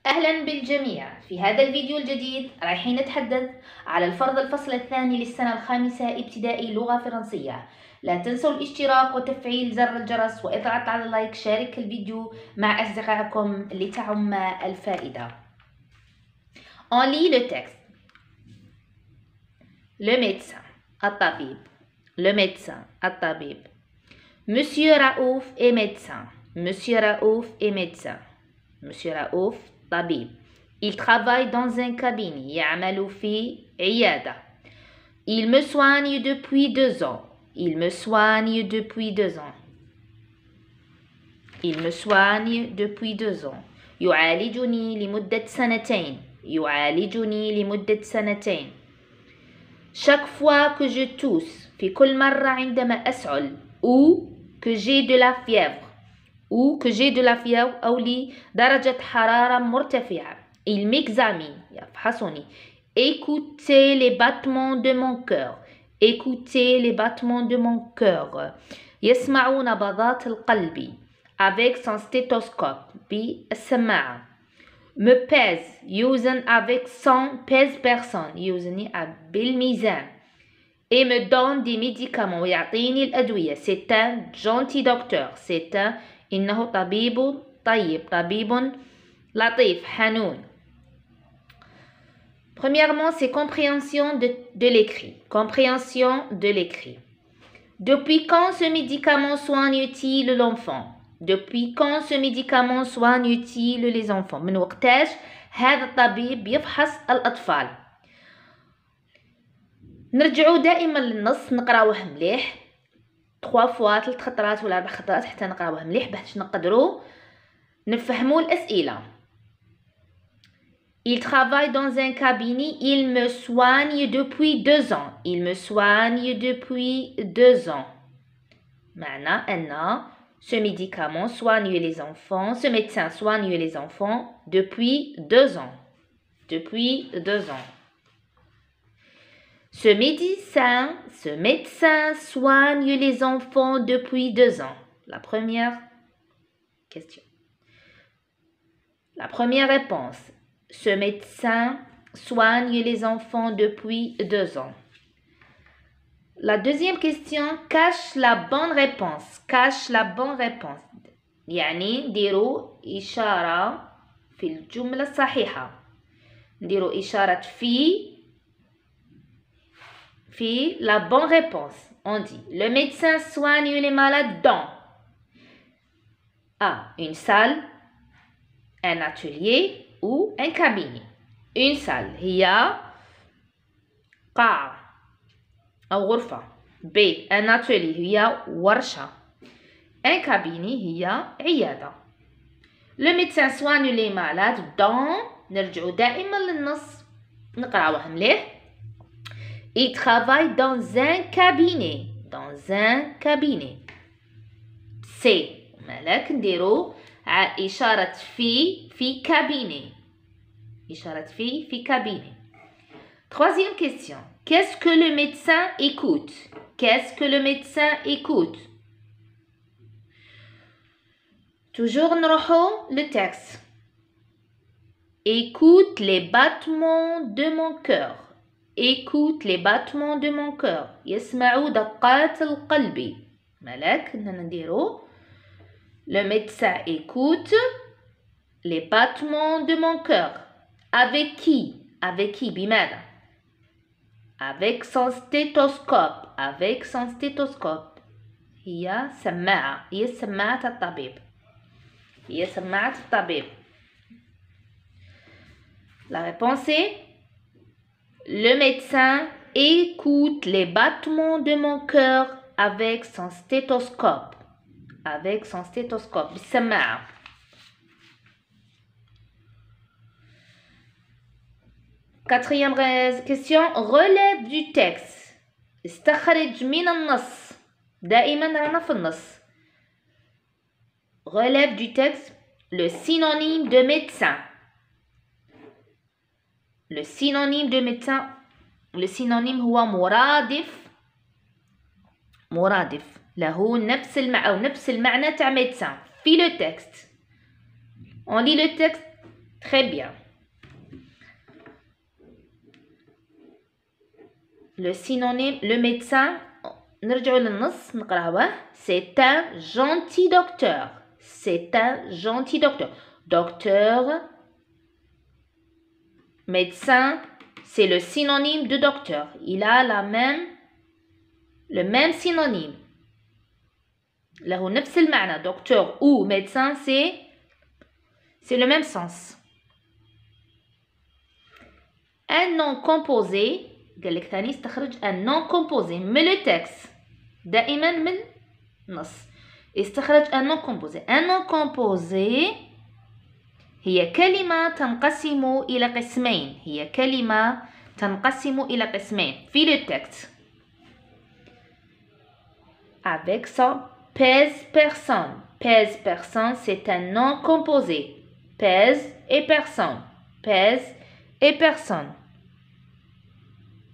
أهلا بالجميع. في هذا الفيديو الجديد رايحين نتحدث على الفرض الفصل الثاني للسنة الخامسة ابتدائي لغة فرنسية. لا تنسوا الاشتراك وتفعيل زر الجرس واضغط على لايك. شارك الفيديو مع أصدقائكم لتعم الفائدة. On lit le texte. Le médecin, الطبيب. Le médecin, الطبيب. Monsieur Raouf est médecin. Monsieur Raouf est médecin. Monsieur Raouf طبيب. Il travaille dans un cabinet. يعمل في عيادة. Il me soigne depuis 2 ans. Il me soigne depuis 2 ans. Il me soigne depuis 2 ans. يعالجني لمدة 2 يعالجني لمدة 2. Chaque fois que je tousse, في كل مرة عندما أسعل, ou que j'ai de la fièvre, ou que j'ai de la fièvre أو لي درجة حرارة مرتفعة. Il m'examine, يفحصني. Écoutez les battements de mon cœur. Écoutez les battements de mon cœur. يسمع نبضات القلب. Avec son stéthoscope, بالسماعة. Me pèse, يوزن avec son pèse personne, يوزني بالميزان. Et me donne des médicaments, ويعطيني الأدوية. C'est un gentil docteur. C'est un إنه طبيب طيب, طبيب لطيف, حنون. Premièrement, c'est compréhension de l'écrit. Compréhension de l'écrit. Depuis quand ce médicament soigne-t-il l'enfant? Depuis quand ce médicament soigne-t-il les enfants? من وقتاش هذا الطبيب يفحص الأطفال؟ نرجعوا دائما للنص نقراوه مليح 3 fois 3 خطرات ولا 4 خطرات حتى نقراوه مليح باش نقدروا نفهموا الأسئلة. Il travaille dans un cabinet. Il me soigne depuis 2 ans. Il me soigne depuis 2 ans. معنى أن ce médicament soigne les enfants, ce médecin soigne les enfants depuis 2 ans. Depuis 2 ans. Ce médecin soigne les enfants depuis 2 ans. La première question. La première réponse. Ce médecin soigne les enfants depuis 2 ans. La deuxième question, cache la bonne réponse. Cache la bonne réponse. يعني نديروا إشارة في الجملة الصحيحة. نديروا إشارة في la bonne réponse. On dit, le médecin soigne les malades dans A. Une salle, un atelier ou un cabinet. Une salle هي قاعة أو غرفة. B. Un atelier هي ورشة. Un cabinet هي عيادة. Le médecin soigne les malades dans نرجعوا دائما للنص نقراوه مليح. Il travaille dans un cabinet. Dans un cabinet. C. مالك نديروا إشارة في cabinet. إشارة في cabinet. Troisième question. Qu'est-ce que le médecin écoute? Qu'est-ce que le médecin écoute? Toujours نروحوا le texte. Écoute les battements de mon cœur. Écoute les battements de mon cœur. يسمع دقات القلب. مالك نديرو le médecin écoute les battements de mon cœur. Avec qui? Avec qui? بماذا? Avec son stéthoscope. Avec son stéthoscope. هي سماعة. هي سماعة الطبيب. هي سماعة الطبيب. La réponse est le médecin écoute les battements de mon cœur avec son stéthoscope. Avec son stéthoscope. بالسماعة. Quatrième question. Relève du texte. استخرج من النص. دائما رانا في النص. Relève du texte. Le synonyme de médecin. Le synonyme de médecin. Le synonyme هو مرادف له نفس المعنى تاع médecin في le texte. On lit le texte Très bien. Le synonyme, le médecin, c'est un gentil docteur. C'est un gentil docteur. Docteur, médecin, c'est le synonyme de docteur. Il a le même synonyme. له نفس المعنى. Docteur ou médecin, c'est le même sens. Un nom composé, قال لك ثاني استخرج un nom composé من le texte دائما من نص. استخرج un nom composé. Un nom composé هي كلمة تنقسم إلى قسمين. هي كلمة تنقسم إلى قسمين في le texte. Avec son pèse-personne. Pèse-personne, c'est un nom composé. Pèse et personne. Pèse et personne.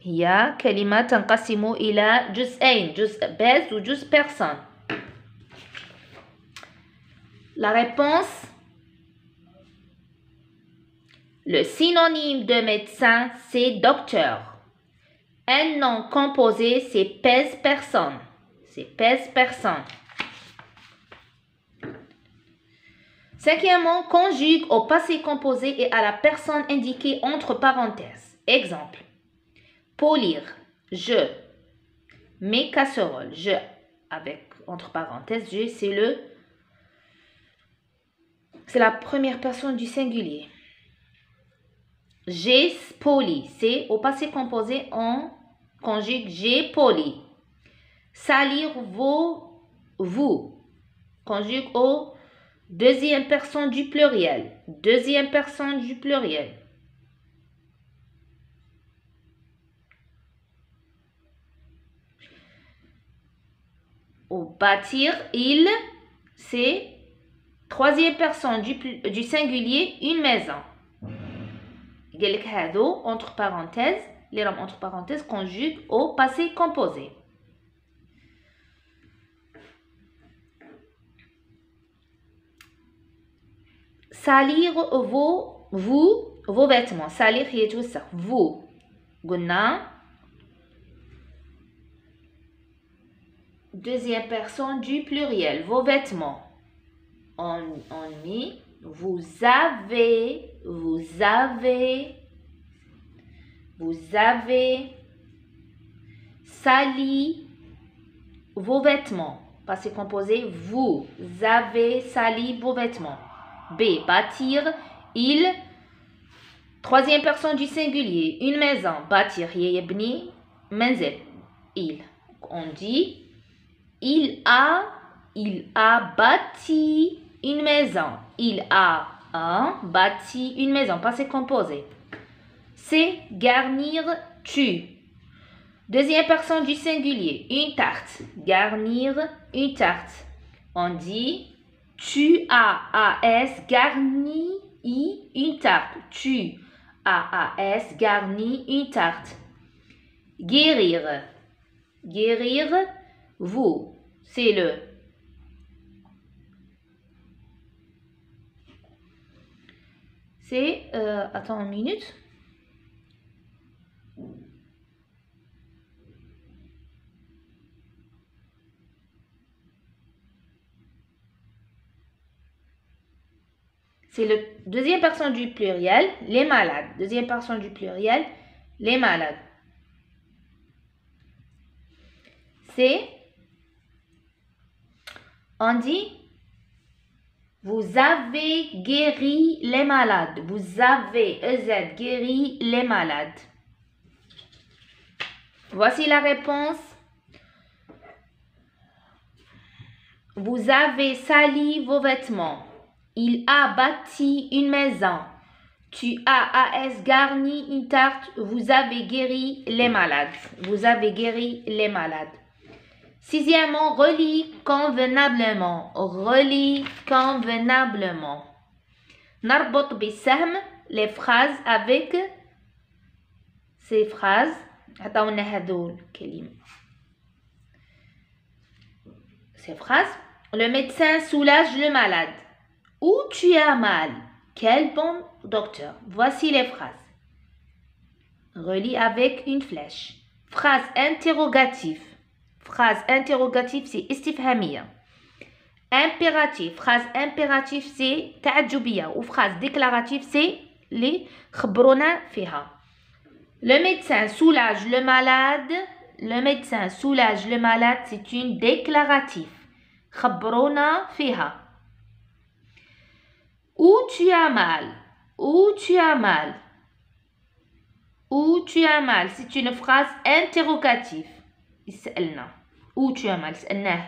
هي كلمة تنقسم إلى جزئين. جزء pèse ou جزء personne. La réponse. Le synonyme de médecin, c'est docteur. Un nom composé, c'est pèse-personne. C'est pèse-personne. Cinquièmement, conjugue au passé composé et à la personne indiquée entre parenthèses. Exemple. Polir, je. Mes casseroles, je. Avec entre parenthèses, je, c'est la première personne du singulier. J'ai poli, c'est au passé composé, on conjugue j'ai poli. Salir vous, conjugue au deuxième personne du pluriel. Deuxième personne du pluriel. Au bâtir, il, c'est troisième personne du singulier, une maison. Entre parenthèses, les rames entre parenthèses conjuguent au passé composé. Salir vos vêtements. Salir vous. Guna. Deuxième personne du pluriel. Vos vêtements. On met. Vous avez sali vos vêtements. Passé composé, vous avez sali vos vêtements. B. Bâtir, il. Troisième personne du singulier, une maison. Bâtir, yebni, menzel, il. On dit, il a bâti une maison. Il a bâti une maison. Passé composé. C'est garnir, tu. Deuxième personne du singulier. Une tarte. Garnir une tarte. On dit tu as garni une tarte. Tu as garni une tarte. Guérir. Guérir, vous. C'est le. C'est, attends une minute. C'est le deuxième personne du pluriel, les malades. Deuxième personne du pluriel, les malades. C'est, on dit, vous avez guéri les malades. Vous avez, guéri les malades. Voici la réponse. Vous avez sali vos vêtements. Il a bâti une maison. Tu as garni une tarte. Vous avez guéri les malades. Vous avez guéri les malades. Sixièmement, relis convenablement. Relis convenablement. Narbot bisahm, les phrases avec ces phrases. Ces phrases. Le médecin soulage le malade. Où tu as mal? Quel bon docteur. Voici les phrases. Relis avec une flèche. Phrase interrogative. Phrase interrogative, c'est istifhamia. Impératif. Phrase impérative, c'est تعجبية. Ou phrase déclarative, c'est les خبرونا فيها. Le médecin soulage le malade. Le médecin soulage le malade, c'est une déclarative. خبرونا فيها. Où tu as mal? Où tu as mal? Où tu as mal? C'est une phrase interrogative. يسألنا. Où tu as mal? سألناه.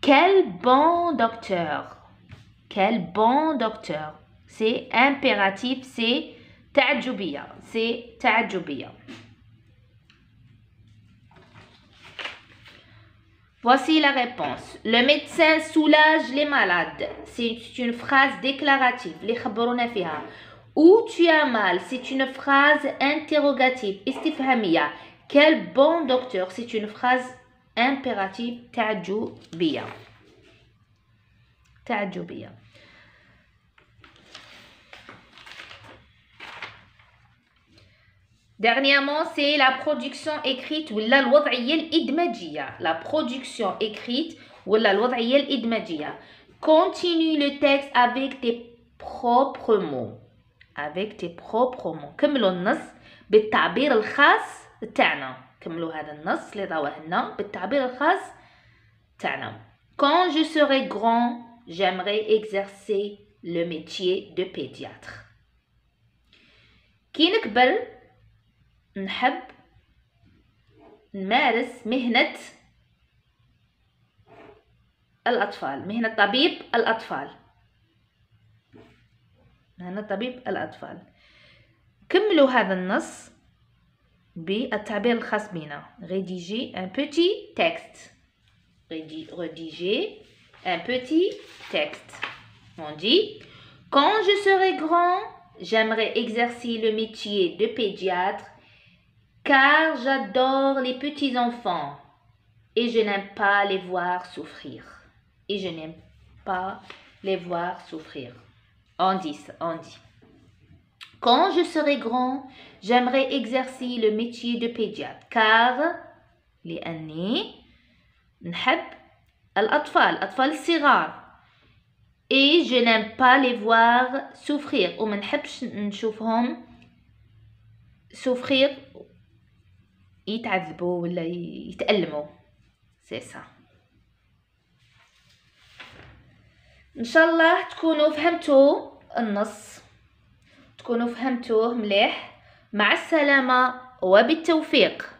Quel bon docteur. Quel bon docteur. C'est impératif, c'est تعجبية. C'est تعجبية. Voici la réponse. Le médecin soulage les malades. C'est une phrase déclarative. Les خبرونا فيها. Où tu as mal, c'est une phrase interrogative. استفهامية. Quel bon docteur, c'est une phrase impérative. تعجبية. تعجبية. Dernièrement, c'est la production écrite ولا الوضعية الإدماجية. La production écrite ولا الوضعية الإدماجية. Continue le texte avec tes propres mots. Avec tes propres mots. كملوا النص بالتعبير الخاص تاعنا. كملوا هذا النص اللي راوه لنا بالتعبير الخاص تاعنا. Quand je serai grand, j'aimerais exercer le métier de pédiatre. كي نكبر نحب نمارس مهنة الأطفال. مهنة طبيب الأطفال. مهنة طبيب الأطفال. كملوا هذا النص بالتعبير الخاص بنا. Rédiger un petit texte. Rédiger un petit texte. On dit, quand je serai grand, j'aimerais exercer le métier de pédiatre car j'adore les petits enfants et je n'aime pas les voir souffrir. Et je n'aime pas les voir souffrir. On dit ça, on dit. Quand je serai grand, j'aimerais exercer le métier de pédiatre car لأني نحب الأطفال الصغار et je n'aime pas les voir souffrir وما نحبش نشوفهم souffrir يتعذبوا ولا يتألموا. C'est ça. إن شاء الله تكونوا فهمتوا النص. تكونوا فهمتوه مليح. مع السلامة وبالتوفيق.